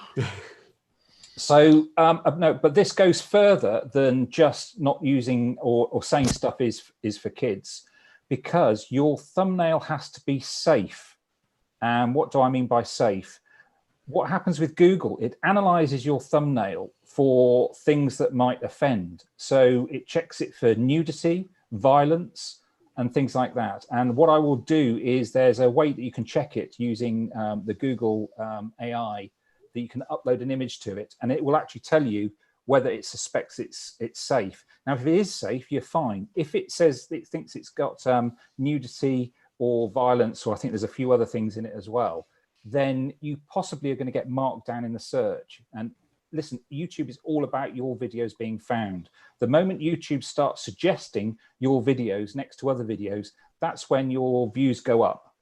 So no, but this goes further than just not using or saying stuff is for kids, because your thumbnail has to be safe. And what do I mean by safe? What happens with Google? It analyzes your thumbnail for things that might offend. So it checks it for nudity, violence, and things like that. And what I will do is there's a way that you can check it using the Google AI, that you can upload an image to it, and it will actually tell you whether it suspects it's safe. Now, if it is safe, you're fine. If it says it thinks it's got nudity or violence, or I think there's a few other things in it as well, then you possibly are going to get marked down in the search. And listen, YouTube is all about your videos being found. The moment YouTube starts suggesting your videos next to other videos, that's when your views go up.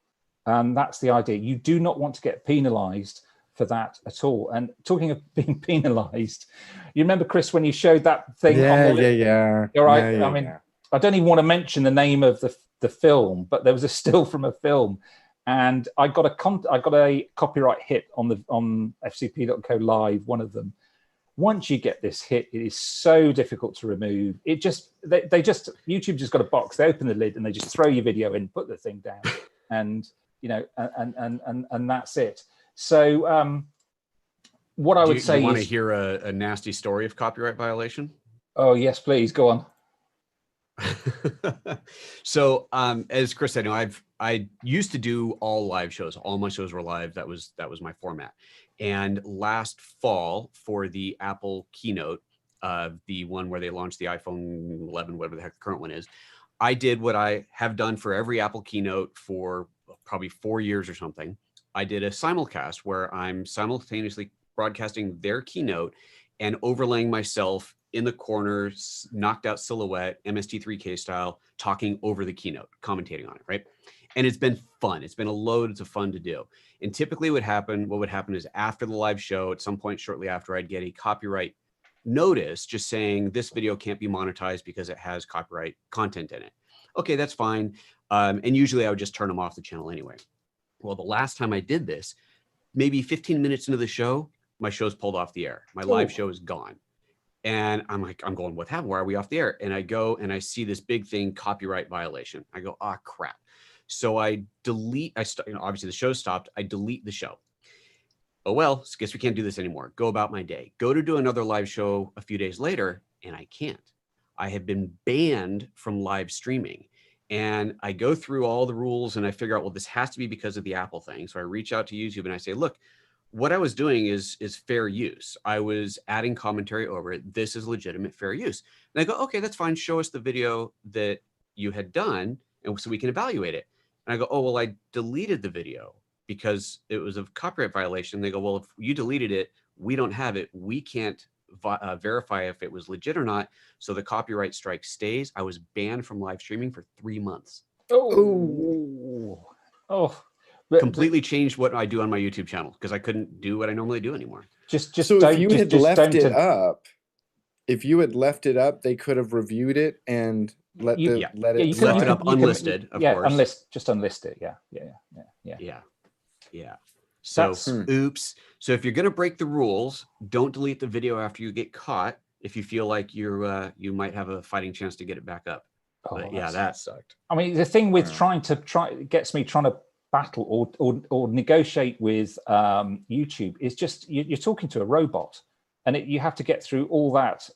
That's the idea. You do not want to get penalized for that at all. And talking of being penalized, you remember, Chris, when you showed that thing? Yeah. All right. Yeah, I mean, I don't even want to mention the name of the film, but there was a still from a film. And I got a copyright hit on FCP.co live, one of them. once you get this hit, it is so difficult to remove. It just, YouTube just got a box. They open the lid and they just throw your video in, put the thing down, and and that's it. So what I would say is, you want to hear a nasty story of copyright violation? Oh yes, please go on. So as Chris said, I used to do all live shows. All my shows were live. That was my format. And last fall, for the Apple keynote, the one where they launched the iPhone 11, whatever the heck the current one is, I did what I have done for every Apple keynote for probably 4 years or something. I did a simulcast where I'm simultaneously broadcasting their keynote and overlaying myself in the corner, knocked out silhouette, MST3K style, talking over the keynote, commentating on it, right? And it's been fun. It's been a load of fun to do. And typically what would happen is after the live show, at some point shortly after, I'd get a copyright notice just saying this video can't be monetized because it has copyright content in it. Okay, that's fine. And usually I would just turn them off the channel anyway. Well, the last time I did this, maybe 15 minutes into the show, my show's pulled off the air. My live show is gone. And I'm like, I'm going, what happened? Why are we off the air? And I go and I see this big thing, copyright violation. I go, ah, crap. So I delete, obviously the show stopped. I delete the show. Oh, well, guess we can't do this anymore. Go about my day. Go to do another live show a few days later, and I can't. I have been banned from live streaming. And I go through all the rules and I figure out, well, this has to be because of the Apple thing. So I reach out to YouTube and I say, look, what I was doing is fair use. I was adding commentary over it. This is legitimate fair use. And I go, okay, that's fine. Show us the video that you had done, and so we can evaluate it. And I go, oh, well, I deleted the video because it was a copyright violation. They go, well, if you deleted it, we don't have it. We can't verify if it was legit or not. So the copyright strike stays. I was banned from live streaming for 3 months. Oh. Completely changed what I do on my YouTube channel because I couldn't do what I normally do anymore. So if you had left it up, they could have reviewed it and let it up unlisted, of course. Just unlist it. Yeah. So oops. So if you're going to break the rules, don't delete the video after you get caught if you feel like you might have a fighting chance to get it back up. But yeah, that sucked. I mean, the thing with trying to battle or negotiate with YouTube is just you're talking to a robot, and you have to get through all that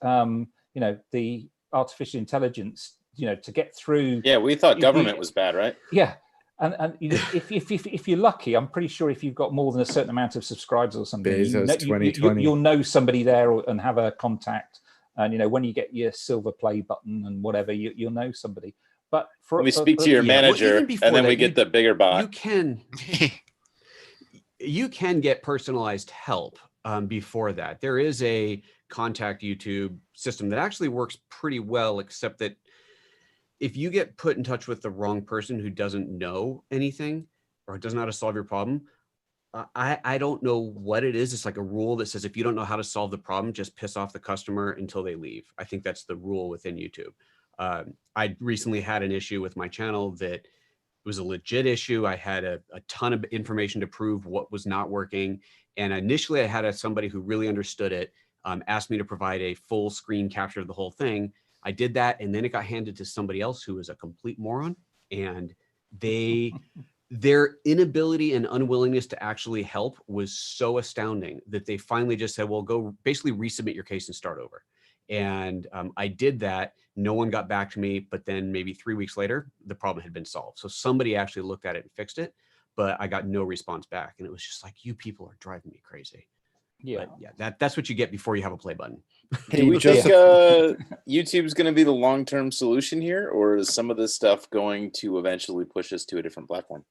the artificial intelligence to get through. Yeah, we thought government was bad, right? Yeah, and if you're lucky, I'm pretty sure if you've got more than a certain amount of subscribers or something, you'll know somebody there and have a contact, and when you get your silver play button and whatever, you'll know somebody. But we speak to your manager, and then we get the bigger bot. You can get personalized help before that. There is a contact YouTube system that actually works pretty well, except that if you get put in touch with the wrong person who doesn't know anything or doesn't know how to solve your problem, I don't know what it is. It's like a rule that says if you don't know how to solve the problem, just piss off the customer until they leave. I think that's the rule within YouTube. I recently had an issue with my channel that was a legit issue. I had a ton of information to prove what was not working. And initially I had somebody who really understood it, asked me to provide a full screen capture of the whole thing. I did that. And then it got handed to somebody else who was a complete moron. And their inability and unwillingness to actually help was so astounding that they finally just said, well, go basically resubmit your case and start over. And I did that. No one got back to me, but then maybe 3 weeks later, the problem had been solved. So somebody actually looked at it and fixed it, but I got no response back. And it was just like, you people are driving me crazy. Yeah. But yeah, that's what you get before you have a play button. Do we think YouTube's going to be the long-term solution here, or is some of this stuff going to eventually push us to a different platform?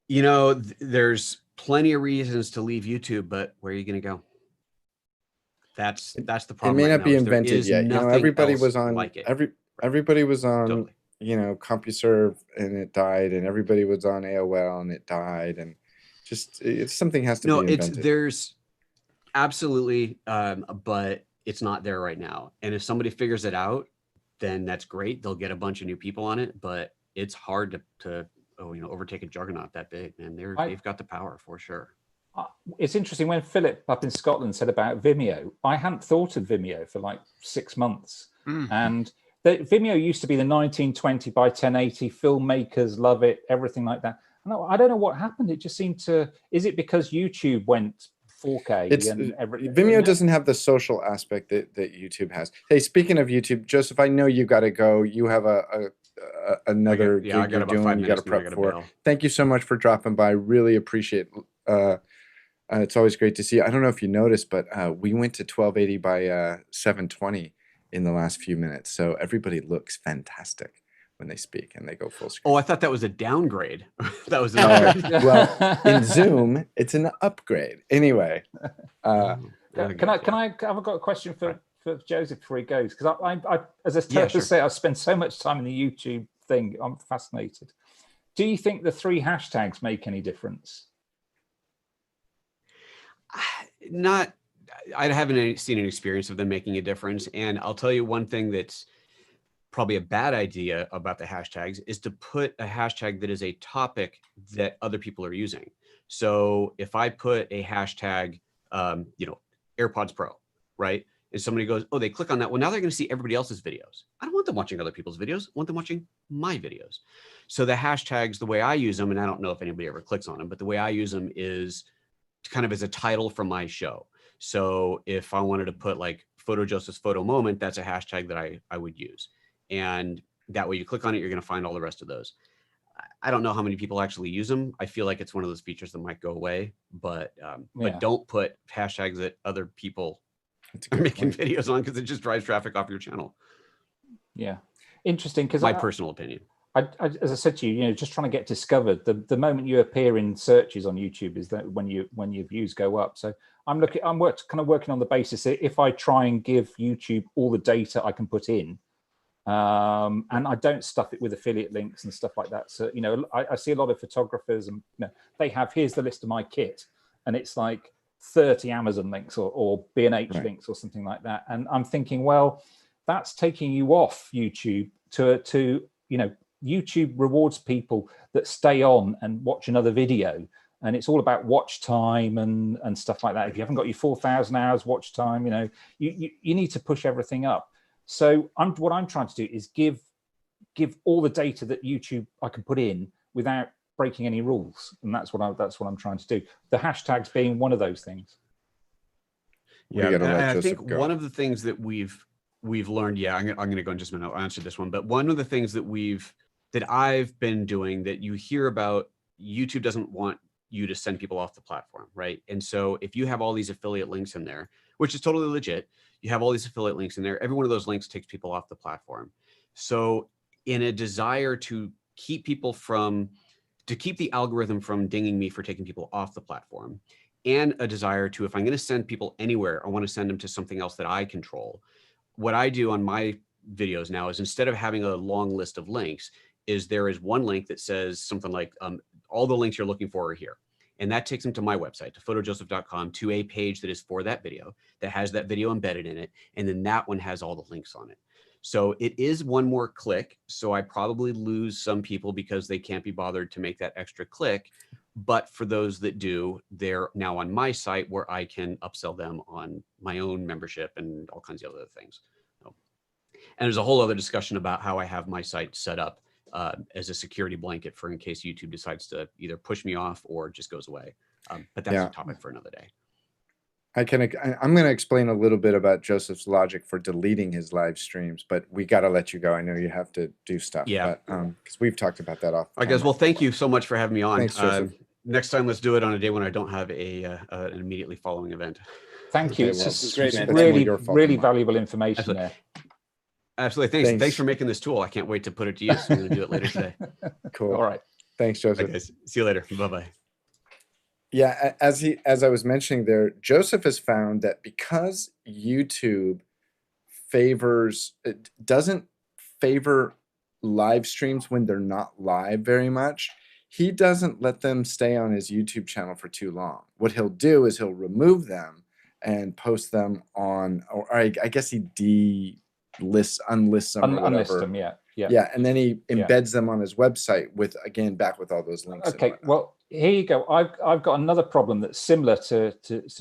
There's plenty of reasons to leave YouTube, but where are you going to go? That's the problem. It may not be invented yet. Everybody was on everybody was on CompuServe and it died, and everybody was on AOL and it died, and something has to be invented. There's absolutely, but it's not there right now. And if somebody figures it out, then that's great. They'll get a bunch of new people on it, but it's hard to overtake a juggernaut that big, man. They've got the power for sure. it's interesting when Philip up in Scotland said about Vimeo. I hadn't thought of Vimeo for like 6 months. And Vimeo used to be the 1920 by 1080, filmmakers love it, everything like that. And I don't know what happened. It just seemed to, is it because YouTube went 4K and everything? Vimeo doesn't have the social aspect that YouTube has. Hey, speaking of YouTube, Joseph, I know you got to go. You have another gig you're doing. You got to prep for. Thank you so much for dropping by. Really appreciate it's always great to see you. I don't know if you noticed, but we went to 1280 by 720 in the last few minutes. So everybody looks fantastic when they speak and they go full screen. Oh, I thought that was a downgrade. That was an upgrade. Well, in Zoom, it's an upgrade. Anyway, can I have got a question for Joseph before he goes? Because I as I say, I've spent so much time in the YouTube thing. I'm fascinated. Do you think the 3 hashtags make any difference? Not, I haven't seen an experience of them making a difference. And I'll tell you one thing that's probably a bad idea about the hashtags is to put a hashtag that is a topic that other people are using. So if I put a hashtag, AirPods Pro, right? And somebody goes, oh, they click on that. Well, now they're going to see everybody else's videos. I don't want them watching other people's videos. I want them watching my videos. So the hashtags, the way I use them, and I don't know if anybody ever clicks on them, but the way I use them is kind of as a title for my show. So if I wanted to put like PhotoJoseph's photo moment, that's a hashtag that I would use. And that way you click on it, you're going to find all the rest of those. I don't know how many people actually use them. I feel like it's one of those features that might go away, but don't put hashtags that other people are making videos on, because it just drives traffic off your channel. Yeah. Interesting. Because my personal opinion. As I said to you, just trying to get discovered. The moment you appear in searches on YouTube is that when your views go up. So I'm kind of working on the basis that if I try and give YouTube all the data I can put in, and I don't stuff it with affiliate links and stuff like that. So I see a lot of photographers, and they have, here's the list of my kit, and it's like 30 Amazon links or B&H links or something like that. And I'm thinking, well, that's taking you off YouTube to YouTube rewards people that stay on and watch another video, and it's all about watch time and stuff like that. If you haven't got your 4,000 hours watch time, you need to push everything up. So what I'm trying to do is give all the data that YouTube I can put in without breaking any rules, and that's what I'm trying to do. The hashtags being one of those things. Yeah, and I think one of the things that we've learned. Yeah, I'm going to go in just a minute. I'll answer this one, but one of the things that I've been doing that you hear about, YouTube doesn't want you to send people off the platform, right? And so if you have all these affiliate links in there, which is totally legit, you have all these affiliate links in there, every one of those links takes people off the platform. So in a desire to keep the algorithm from dinging me for taking people off the platform, and a desire to, if I'm going to send people anywhere, I want to send them to something else that I control. What I do on my videos now is, instead of having a long list of links, there is one link that says something like, all the links you're looking for are here. And that takes them to my website, to photojoseph.com, to a page that is for that video, that has that video embedded in it. And then that one has all the links on it. So it is one more click. So I probably lose some people because they can't be bothered to make that extra click. But for those that do, they're now on my site, where I can upsell them on my own membership and all kinds of other things. And there's a whole other discussion about how I have my site set up as a security blanket for in case YouTube decides to either push me off or just goes away. But that's a topic for another day. I'm going to explain a little bit about Joseph's logic for deleting his live streams, but we got to let you go. I know you have to do stuff. Yeah, because we've talked about that off. I guess. Well, thank you so much for having me on. Thanks, Joseph. Next time, let's do it on a day when I don't have an immediately following event. Thank you. It's just great, man. Really valuable information there. Absolutely. Thanks for making this tool. I can't wait to put it to use. I'm going to do it later today. Cool. All right. Thanks, Joseph. Right, guys. See you later. Bye-bye. Yeah, as I was mentioning there, Joseph has found that because YouTube doesn't favor live streams when they're not live very much, he doesn't let them stay on his YouTube channel for too long. What he'll do is he'll remove them and post them on, or I guess he unlists them or whatever. Unlist them, yeah. Yeah, and then he embeds them on his website with, again, back with all those links. Okay, well, here you go. I've got another problem that's similar to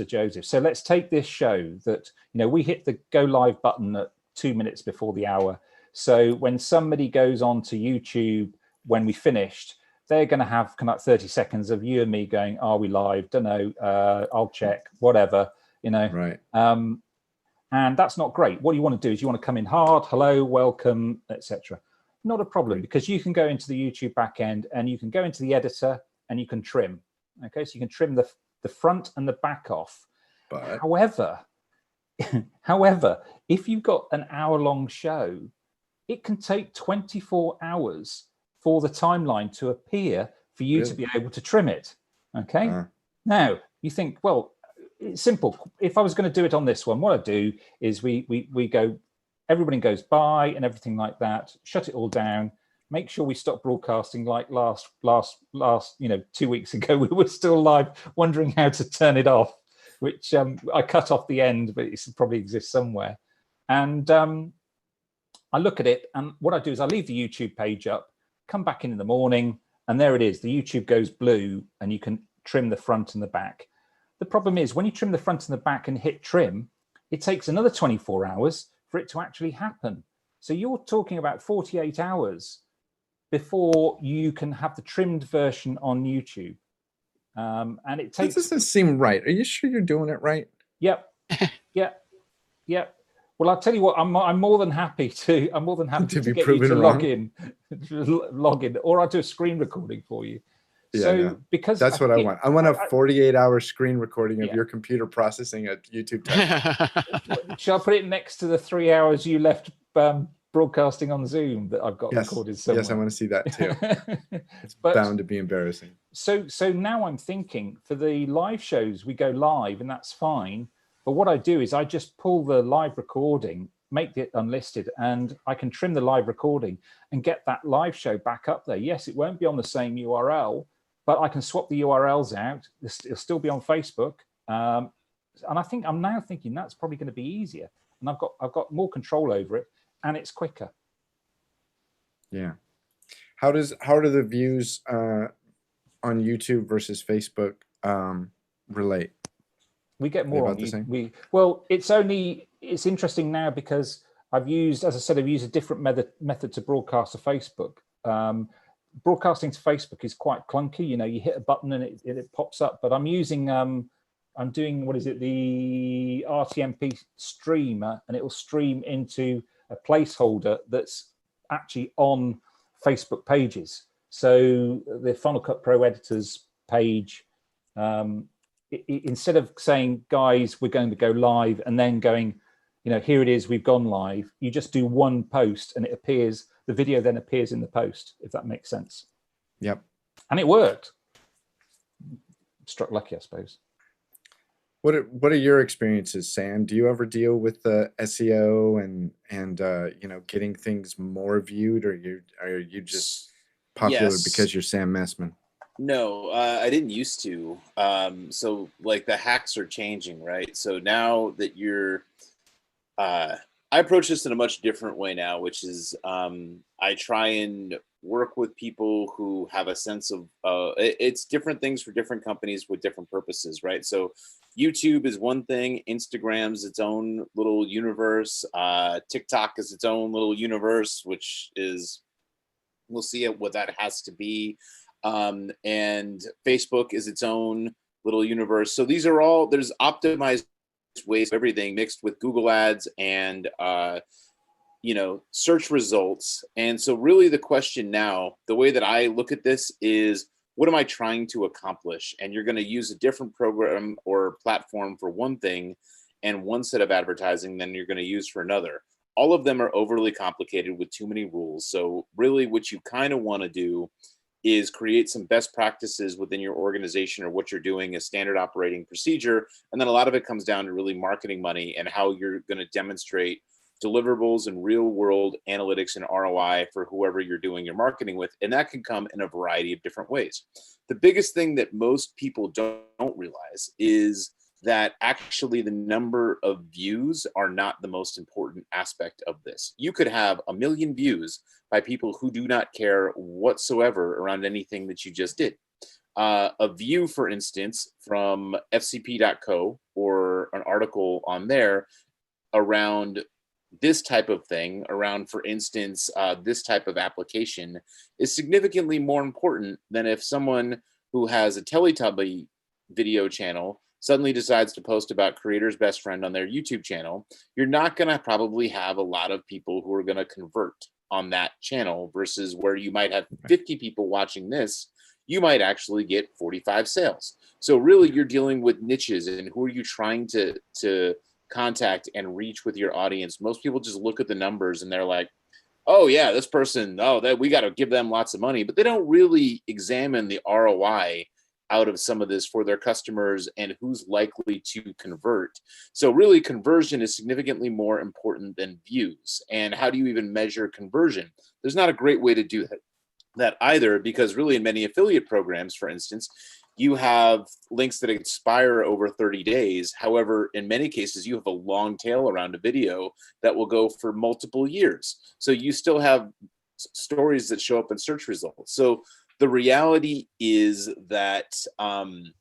Joseph. So let's take this show that, you know, we hit the go live button at 2 minutes before the hour. So when somebody goes on to YouTube when we finished, they're going to have kind of 30 seconds of you and me going, are we live? Don't know. I'll check, whatever, you know. Right. And that's not great. What you want to do is you want to come in hard, hello, welcome, etc. Not a problem, because you can go into the YouTube backend and you can go into the editor and you can trim. Okay, so you can trim the front and the back off. But however, if you've got an hour-long show, it can take 24 hours for the timeline to appear for you to be able to trim it. Okay. Now you think, well, it's simple. If I was going to do it on this one, what I do is we go, everybody goes by and everything like that, shut it all down, make sure we stop broadcasting like last, 2 weeks ago, we were still live wondering how to turn it off, which I cut off the end, but it probably exists somewhere. And I look at it, and what I do is I leave the YouTube page up, come back in the morning, and there it is. The YouTube goes blue, and you can trim the front and the back. The problem is when you trim the front and the back and hit trim, it takes another 24 hours for it to actually happen. So you're talking about 48 hours before you can have the trimmed version on YouTube. And it takes... That doesn't seem right. Are you sure you're doing it right? Yep. Yep. Well, I'll tell you what, I'm more than happy to get you to log in, or I'll do a screen recording for you. Yeah, so no. Because that's what I want. I want a 48-hour screen recording of your computer processing a YouTube time. Shall I put it next to the 3 hours you left broadcasting on Zoom that I've got recorded somewhere? Yes, I want to see that too. It's bound to be embarrassing. So now I'm thinking for the live shows, we go live and that's fine. But what I do is I just pull the live recording, make it unlisted, and I can trim the live recording and get that live show back up there. Yes, it won't be on the same URL, but I can swap the URLs out. It'll still be on Facebook. And I'm now thinking that's probably going to be easier. And I've got more control over it, and it's quicker. Yeah. How do the views on YouTube versus Facebook relate? We get more on YouTube. Well, it's interesting now because I've used a different method to broadcast to Facebook. Broadcasting to Facebook is quite clunky. You know, you hit a button and it pops up. But I'm using I'm doing the RTMP streamer, and it will stream into a placeholder that's actually on Facebook pages. So the Final Cut Pro Editors page. Instead of saying, guys, we're going to go live, and then going, you know, here it is, we've gone live, you just do one post and it appears, the video then appears in the post, if that makes sense. Yep. And it worked. Struck lucky, I suppose. What are your experiences, Sam? Do you ever deal with the SEO and you know, getting things more viewed, or are you just popular because you're Sam Messman? No, I didn't used to. So like the hacks are changing, right? So now that you're, I approach this in a much different way now, which is I try and work with people who have a sense of, it's different things for different companies with different purposes, right? So YouTube is one thing, Instagram's its own little universe, TikTok is its own little universe, which is, we'll see what that has to be. And Facebook is its own little universe. So these are all, there's optimized ways of everything mixed with Google ads and, you know, search results. And so really the question now, the way that I look at this is, what am I trying to accomplish? And you're going to use a different program or platform for one thing and one set of advertising than you're going to use for another. All of them are overly complicated with too many rules. So really what you kind of want to do is create some best practices within your organization or what you're doing as standard operating procedure. And then a lot of it comes down to really marketing money and how you're going to demonstrate deliverables and real world analytics and ROI for whoever you're doing your marketing with. And that can come in a variety of different ways. The biggest thing that most people don't realize is that actually the number of views are not the most important aspect of this. You could have 1 million views by people who do not care whatsoever around anything that you just did. A view, for instance, from fcp.co or an article on there around this type of thing, around, for instance, this type of application, is significantly more important than if someone who has a Teletubby video channel suddenly decides to post about Creator's Best Friend on their YouTube channel. You're not going to probably have a lot of people who are going to convert on that channel, versus where you might have 50 people watching this, you might actually get 45 sales. So really you're dealing with niches and who are you trying to contact and reach with your audience. Most people just look at the numbers and they're like, oh yeah, this person, oh, that we got to give them lots of money, but they don't really examine the ROI out of some of this for their customers and who's likely to convert. So really conversion is significantly more important than views. And how do you even measure conversion? There's not a great way to do that either, because really in many affiliate programs, for instance, you have links that expire over 30 days. However, in many cases, you have a long tail around a video that will go for multiple years. So you still have stories that show up in search results. So the reality is that I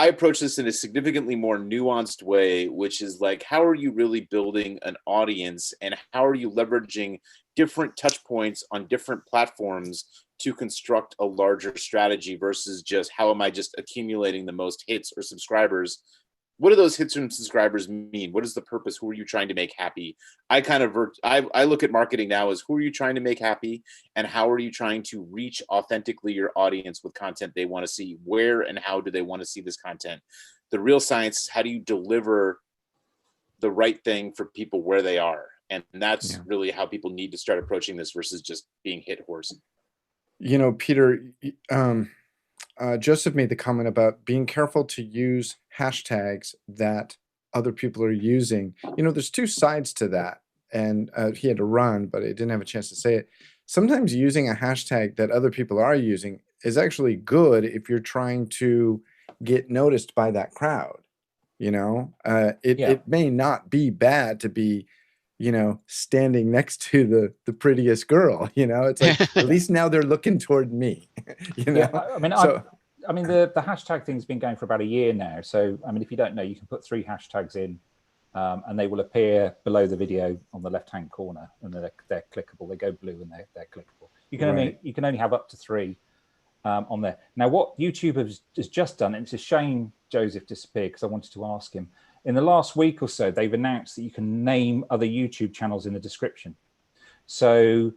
approach this in a significantly more nuanced way, which is like, how are you really building an audience and how are you leveraging different touch points on different platforms to construct a larger strategy, versus just how am I just accumulating the most hits or subscribers? What do those hits and subscribers mean? What is the purpose? Who are you trying to make happy? I look at marketing now as who are you trying to make happy and how are you trying to reach authentically your audience with content they want to see? Where and how do they want to see this content? The real science is how do you deliver the right thing for people where they are? And that's really how people need to start approaching this versus just being hit horse. You know, Peter, Joseph made the comment about being careful to use hashtags that other people are using. You know, there's two sides to that. And he had to run, but I didn't have a chance to say it. Sometimes using a hashtag that other people are using is actually good if you're trying to get noticed by that crowd. You know, it may not be bad to be, you know, standing next to the prettiest girl. You know, it's like, at least now they're looking toward me. You know, I mean, the hashtag thing's been going for about a year now. So, I mean, if you don't know, you can put 3 hashtags in and they will appear below the video on the left-hand corner, and they're clickable. They go blue and they're clickable. You can only have up to 3 on there. Now, what YouTube has just done, and it's a shame Joseph disappeared because I wanted to ask him, in the last week or so, they've announced that you can name other YouTube channels in the description. So,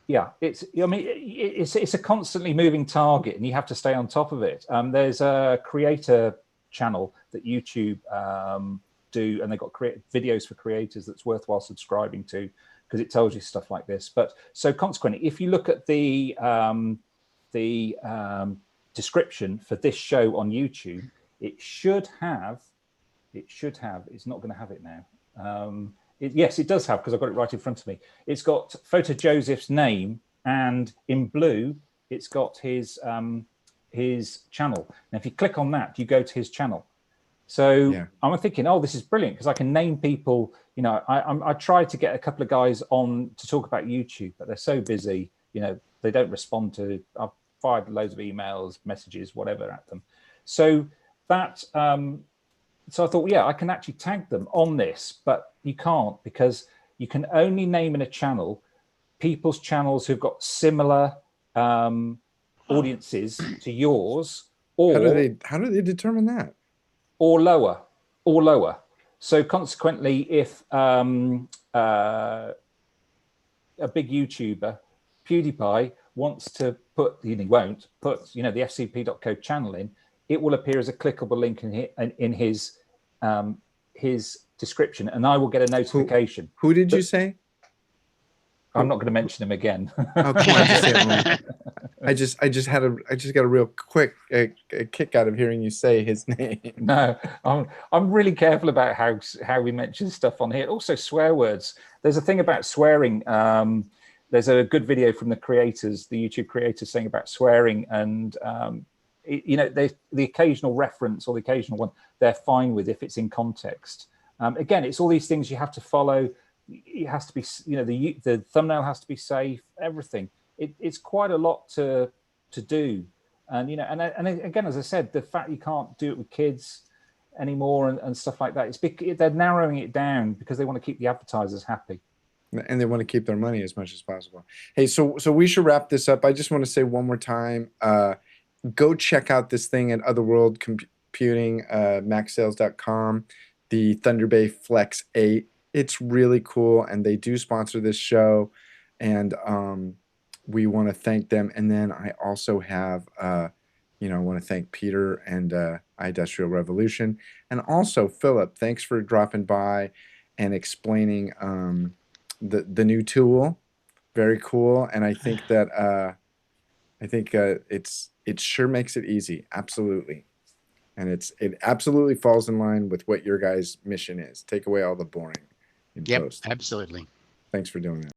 yeah, it's a constantly moving target, and you have to stay on top of it. There's a creator channel that YouTube do, and they've got videos for creators that's worthwhile subscribing to because it tells you stuff like this. But so consequently, if you look at the description for this show on YouTube, it should have. It's not going to have it now. Yes, it does have, because I've got it right in front of me. It's got PhotoJoseph's name, and in blue, it's got his channel. Now, if you click on that, you go to his channel. So I'm thinking, oh, this is brilliant because I can name people. You know, I tried to get a couple of guys on to talk about YouTube, but they're so busy. You know, they don't respond to. I've fired loads of emails, messages, whatever at them. So that. So I thought, I can actually tag them on this, but you can't, because you can only name in a channel people's channels who've got similar audiences to yours, or how do they determine that? Or lower. So consequently, if a big YouTuber, PewDiePie, wants to put, he won't put, the FCP.co channel in, it will appear as a clickable link in his description, and I will get a notification. Who did you say? I'm not going to mention him again. Oh, come on, just say it. I just got a real quick kick out of hearing you say his name. No, I'm really careful about how we mention stuff on here. Also, swear words. There's a thing about swearing. There's a good video from the YouTube creators saying about swearing, and you know, the occasional reference or the occasional one, they're fine with if it's in context. Again, it's all these things you have to follow. It has to be, you know, the thumbnail has to be safe, everything. It's quite a lot to do. And, you know, and again, as I said, the fact you can't do it with kids anymore and stuff like that, they're narrowing it down because they want to keep the advertisers happy. And they want to keep their money as much as possible. Hey, so we should wrap this up. I just want to say one more time, go check out this thing at Otherworld Computing, maxsales.com, the Thunderbay Flex 8. It's really cool, and they do sponsor this show, and we want to thank them. And then I also have, you know, I want to thank Peter and Idustrial Revolution, and also Philip. Thanks for dropping by and explaining the new tool. Very cool, and I think that it sure makes it easy. Absolutely. And it absolutely falls in line with what your guys' mission is. Take away all the boring in Yep, post. absolutely. Thanks for doing that.